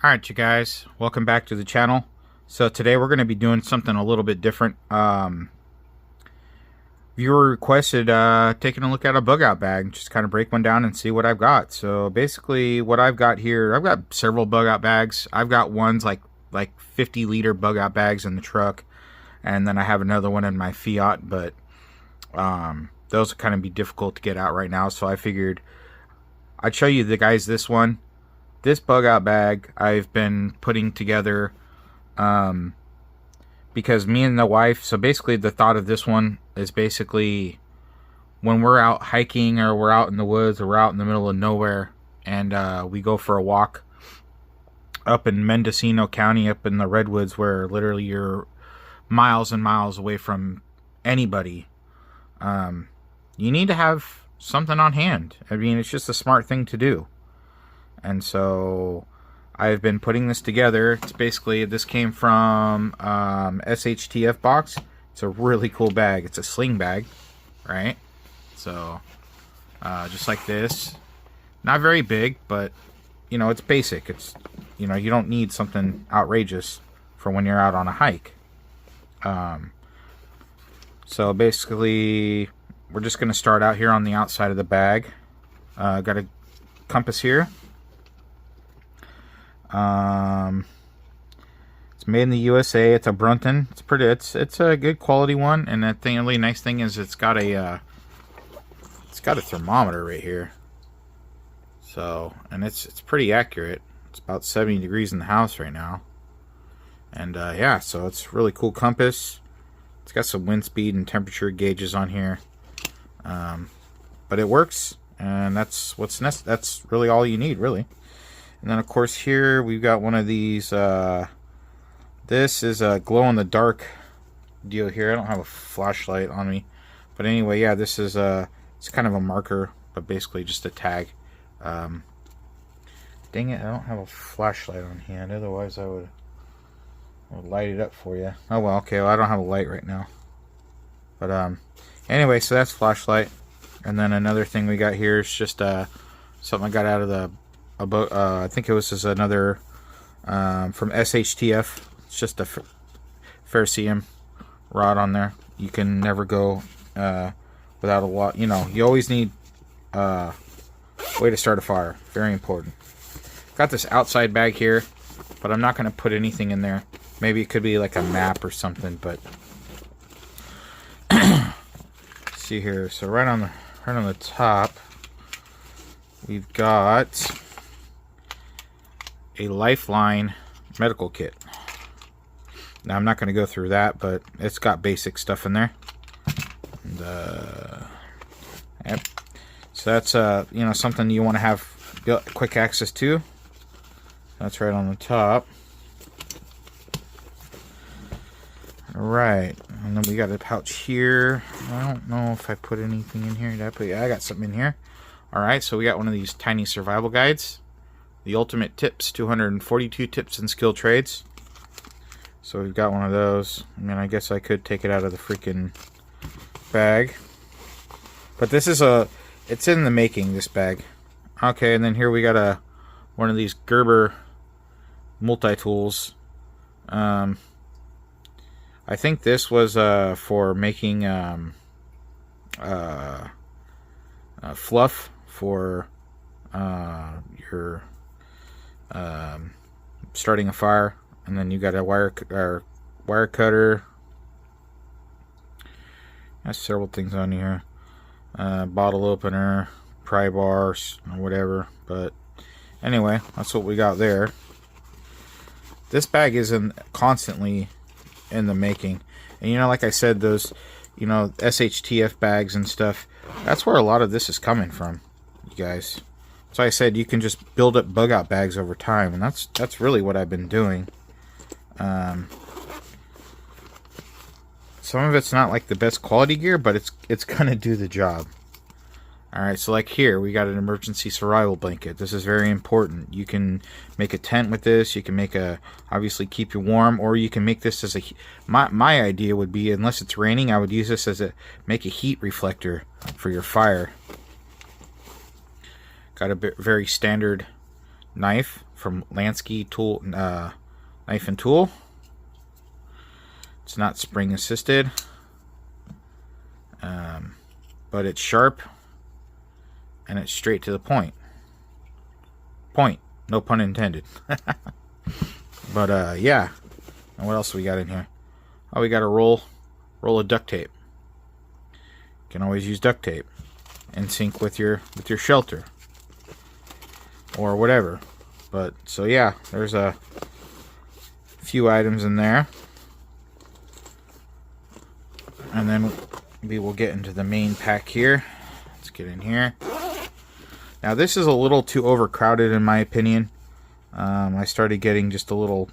Alright you guys, welcome back to the channel. So today we're going to be doing something a little bit different. Viewer requested taking a look at a bug out bag, just kind of break one down and see what I've got. So basically what I've got here, I've got several bug out bags. I've got ones like 50-liter bug out bags in the truck, and then I have another one in my Fiat, but those will kind of be difficult to get out right now, so I figured I'd show you the guys this one. This bug out bag I've been putting together because me and the wife, so basically the thought of this one is basically when we're out hiking or we're out in the woods or we're out in the middle of nowhere and we go for a walk up in Mendocino County, up in the Redwoods, where literally you're miles and miles away from anybody. You need to have something on hand. I mean, it's just a smart thing to do. And so I've been putting this together. It's basically, this came from SHTF box. It's a really cool bag. It's a sling bag, right? So just like this. Not very big, but you know, it's basic. It's, you know, you don't need something outrageous for when you're out on a hike. So basically we're just going to start out here on the outside of the bag. Got a compass here. It's made in the USA. It's a Brunton. It's pretty. It's a good quality one. And the thing, really nice thing is it's got a thermometer right here. So, and it's pretty accurate. It's about 70 degrees in the house right now. And yeah, so it's really cool compass. It's got some wind speed and temperature gauges on here. But it works, and that's that's really all you need, really. And then of course here we've got one of these, this is a glow-in-the-dark deal here. I don't have a flashlight on me, but anyway, yeah, this is it's kind of a marker, but basically just a tag. Dang it, I don't have a flashlight on hand, otherwise I would light it up for you. Oh well, okay, well, I don't have a light right now. But anyway, so that's flashlight. And then another thing we got here is just something I got out of the I think it was just another from SHTF. It's just a ferrocerium rod on there. You can never go without a lot. You know, you always need a way to start a fire. Very important. Got this outside bag here, but I'm not going to put anything in there. Maybe it could be like a map or something, but see here. So right on the top, we've got a Lifeline medical kit. Now I'm not going to go through that, but it's got basic stuff in there. And, yep. So that's you know, something you want to have quick access to. That's right on the top. Alright, and then we got a pouch here. I don't know if I put anything in here. Did I put? Yeah, I got something in here. Alright, so we got one of these tiny survival guides. The Ultimate Tips, 242 tips and skill trades. So we've got one of those. I mean, I guess I could take it out of the freaking bag. But this is it's in the making, this bag. Okay, and then here we got one of these Gerber multi-tools. I think this was for making fluff for your starting a fire. And then you got a wire cutter. There's several things on here. Bottle opener, pry bars, or whatever. But anyway, that's what we got there. This bag is constantly in the making. And you know, like I said, those, you know, SHTF bags and stuff, that's where a lot of this is coming from, you guys. So I said you can just build up bug out bags over time, and that's really what I've been doing. Some of it's not like the best quality gear, but it's gonna do the job. Alright, so like here we got an emergency survival blanket. This is very important. You can make a tent with this. You can make obviously keep you warm, or you can make this as my idea would be, unless it's raining, I would use this as make a heat reflector for your fire. Got a very standard knife from Lansky Tool Knife and Tool. It's not spring assisted, but it's sharp and it's straight to the point. No pun intended. But yeah. And what else we got in here? Oh, we got a roll of duct tape. You can always use duct tape in sync with your shelter or whatever. But so yeah, there's a few items in there, and then we will get into the main pack here. Let's get in here. Now this is a little too overcrowded in my opinion. I started getting just a little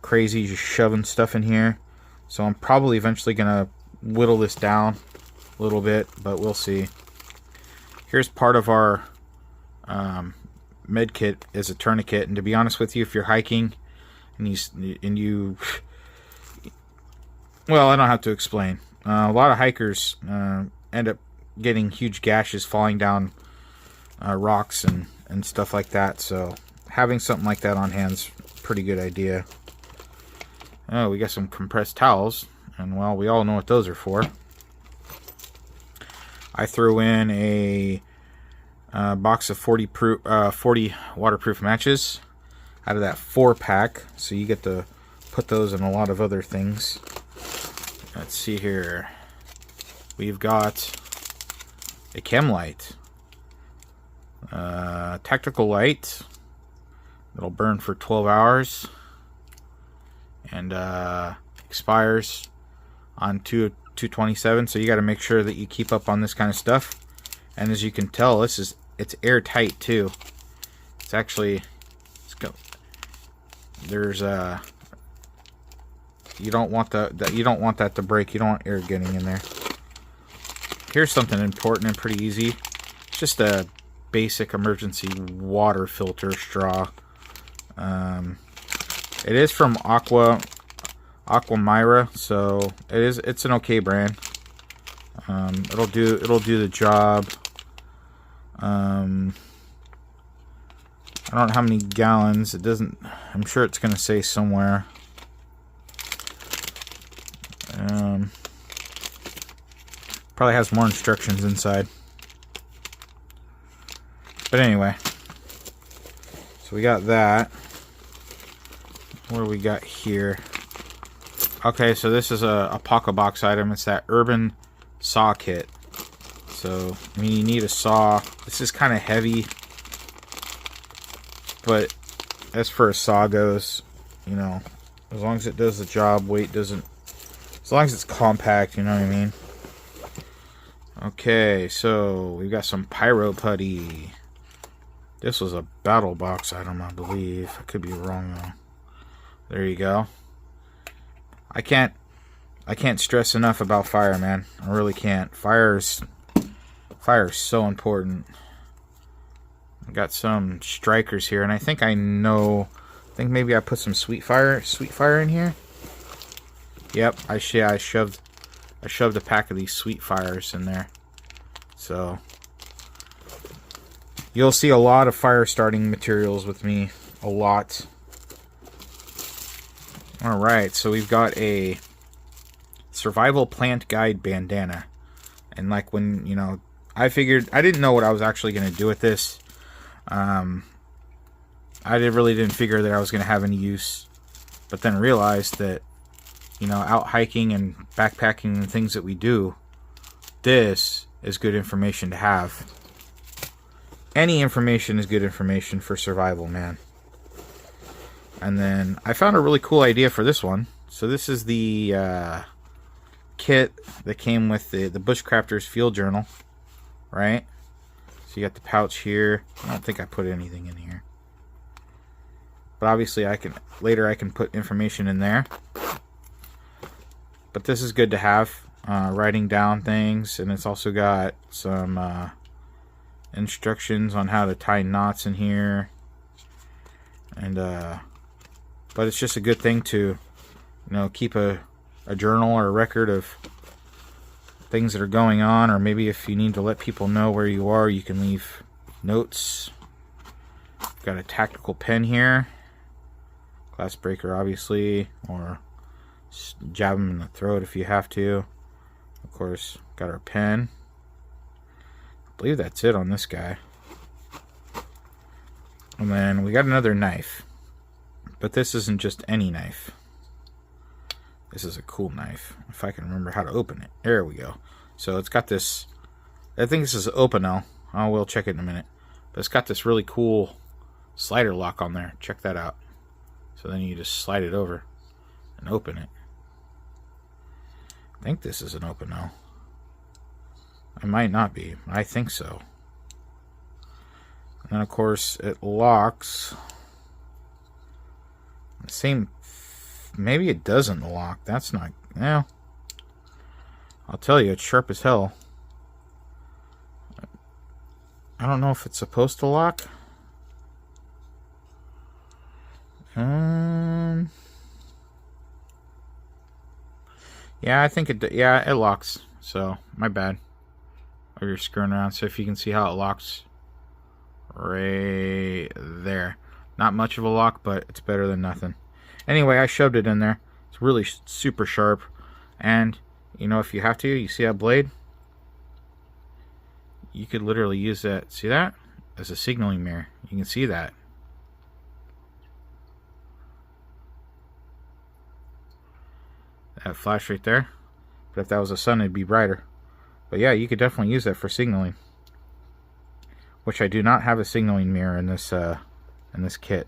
crazy, just shoving stuff in here. So I'm probably eventually gonna whittle this down a little bit, but we'll see. Here's part of our med kit as a tourniquet, and to be honest with you, if you're hiking and you well, I don't have to explain. A lot of hikers end up getting huge gashes falling down rocks and stuff like that, so having something like that on hand's a pretty good idea. Oh, we got some compressed towels, and well, we all know what those are for. I threw in a box of 40 waterproof matches out of that 4-pack, so you get to put those in a lot of other things. Let's see here. We've got a chem light, tactical light that'll burn for 12 hours and expires on 2/27. So you got to make sure that you keep up on this kind of stuff. And as you can tell, it's airtight too. It's actually there's you don't want that to break. You don't want air getting in there. Here's something important and pretty easy. It's just a basic emergency water filter straw. It is from Aqua Myra, so it's an okay brand. It'll do the job. I don't know how many gallons. It doesn't. I'm sure it's going to say somewhere. Probably has more instructions inside. But anyway, so we got that. What do we got here? Okay, so this is a Pocket Box item. It's that Urban Saw Kit. So, I mean, you need a saw. This is kind of heavy, but as far as saw goes, you know, as long as it does the job, weight doesn't. As long as it's compact, you know what I mean. Okay, so we've got some Pyro Putty. This was a Battle Box item, I believe. I could be wrong though. There you go. I can't stress enough about fire, man. I really can't. Fire is so important. I got some strikers here, and I think I maybe I put some sweet fire in here. Yep, I shoved a pack of these sweet fires in there. So you'll see a lot of fire starting materials with me. A lot. Alright, so we've got a Survival Plant Guide bandana. And like when, you know, I didn't know what I was actually going to do with this. I really didn't figure that I was going to have any use. But then realized that, you know, out hiking and backpacking and things that we do, this is good information to have. Any information is good information for survival, man. And then I found a really cool idea for this one. So this is the kit that came with the Bushcrafters Field Journal, right? So you got the pouch here. I don't think I put anything in here, but obviously later I can put information in there. But this is good to have, writing down things, and it's also got some instructions on how to tie knots in here, and but it's just a good thing to, you know, keep a journal or a record of things that are going on, or maybe if you need to let people know where you are, you can leave notes. Got a tactical pen here. Glass breaker, obviously, or jab them in the throat if you have to. Of course, got our pen. I believe that's it on this guy. And then we got another knife. But this isn't just any knife. This is a cool knife. If I can remember how to open it. There we go. So it's got this, I think this is Opinel. I will check it in a minute. But it's got this really cool slider lock on there. Check that out. So then you just slide it over and open it. I think this is an Opinel. It might not be. I think so. And then of course it locks. The same. Maybe it doesn't lock. That's not. Well, I'll tell you, it's sharp as hell. I don't know if it's supposed to lock. Yeah, I think it. Yeah, it locks. So my bad. While you're screwing around, so if you can see how it locks, right there. Not much of a lock, but it's better than nothing. Anyway, I shoved it in there. It's really super sharp, and you know, if you have to, you see that blade? You could literally use that. See that? As a signaling mirror. You can see that. That flash right there. But if that was the sun, it'd be brighter. But yeah, you could definitely use that for signaling. Which I do not have a signaling mirror in this kit.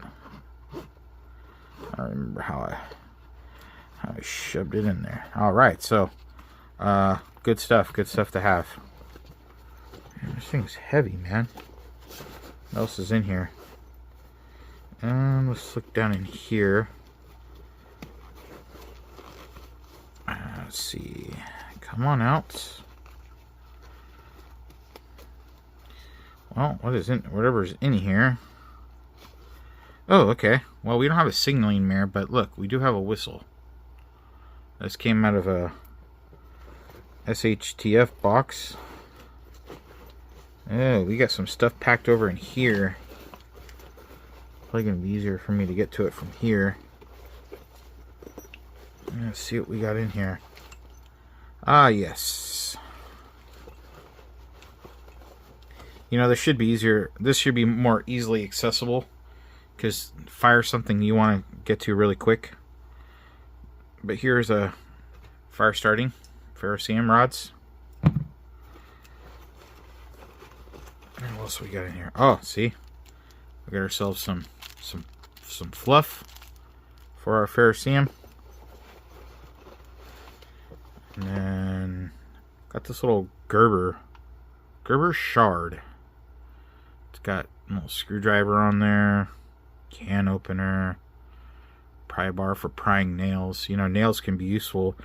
I remember how I shoved it in there. All right, so good stuff to have. Man, this thing's heavy, man. What else is in here? Let's look down in here. Let's see. Come on out. Well, what is in whatever's in here? Oh, okay. Well, we don't have a signaling mirror, but look, we do have a whistle. This came out of a SHTF box. Oh, we got some stuff packed over in here. Probably gonna be easier for me to get to it from here. Let's see what we got in here. Ah, yes. You know, this should be easier. This should be more easily accessible, because fire something you want to get to really quick. But here's a fire starting ferrocerium rods. And what else we got in here? Oh, see, we got ourselves some fluff for our ferrocerium. And then got this little Gerber shard. It's got a little screwdriver on there, can opener, pry bar for prying nails. You know, nails can be useful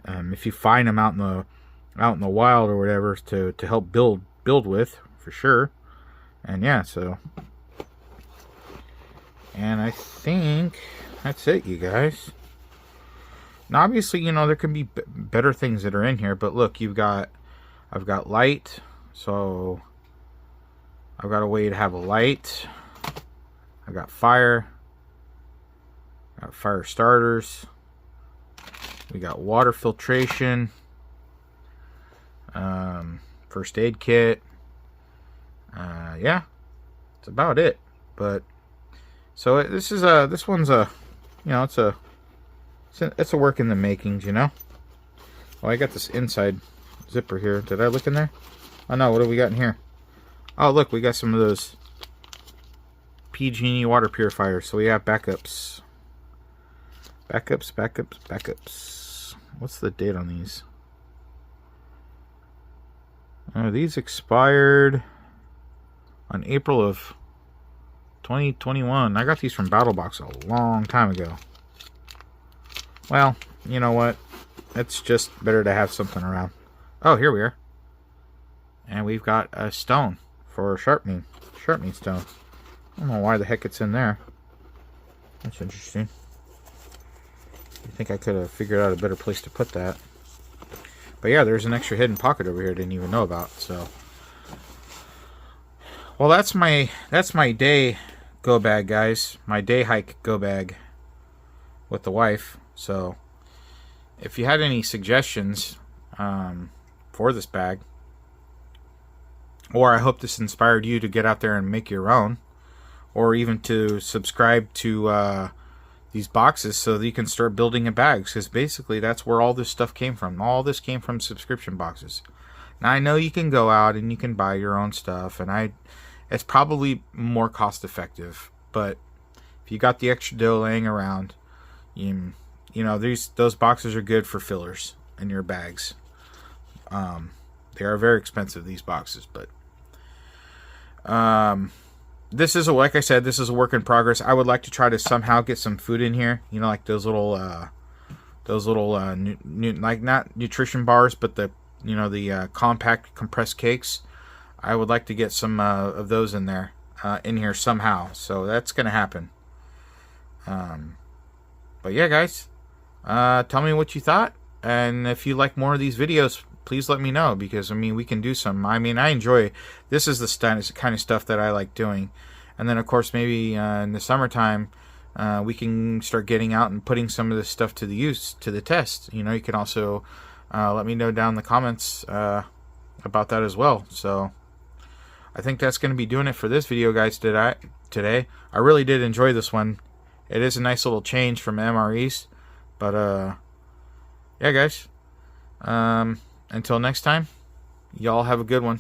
if you find them out in the wild or whatever to help build with, for sure. And yeah, so, and I think that's it, you guys. Now, obviously, you know, there can be better things that are in here, but look, I've got light, so I've got a way to have a light. I've got fire. Got fire starters. We got water filtration. First aid kit. Yeah, that's about it. But so this one's a, you know, it's a work in the makings, you know. Oh, I got this inside zipper here. Did I look in there? Oh no, what do we got in here? Oh look, we got some of those PG&E water purifiers. So we have backups. Backups. What's the date on these? These expired on April of 2021. I got these from BattleBox a long time ago. Well, you know what? It's just better to have something around. Oh, here we are. And we've got a stone for sharpening stone. I don't know why the heck it's in there. That's interesting. I think I could have figured out a better place to put that. But yeah, there's an extra hidden pocket over here I didn't even know about. So, well, that's my day go bag, guys. My day hike go bag with the wife. So if you had any suggestions for this bag, or I hope this inspired you to get out there and make your own, or even to subscribe to these boxes so that you can start building a bags, because basically that's where all this stuff came from. All this came from subscription boxes. Now I know you can go out and you can buy your own stuff, and it's probably more cost effective, but if you got the extra dough laying around, you know, those boxes are good for fillers in your bags. They are very expensive, these boxes, but this is like I said, this is a work in progress. I would like to try to somehow get some food in here. You know, like those little like not nutrition bars, but the compact compressed cakes. I would like to get some of those in there, in here somehow. So that's gonna happen. But yeah, guys, tell me what you thought, and if you like more of these videos, please let me know, because I mean, we can do some. I mean, I enjoy, this is the kind of stuff that I like doing. And then of course, maybe in the summertime, we can start getting out and putting some of this stuff to the test. You know, you can also let me know down in the comments about that as well. So I think that's going to be doing it for this video, guys, today. I really did enjoy this one. It is a nice little change from MREs, but yeah, guys, until next time, y'all have a good one.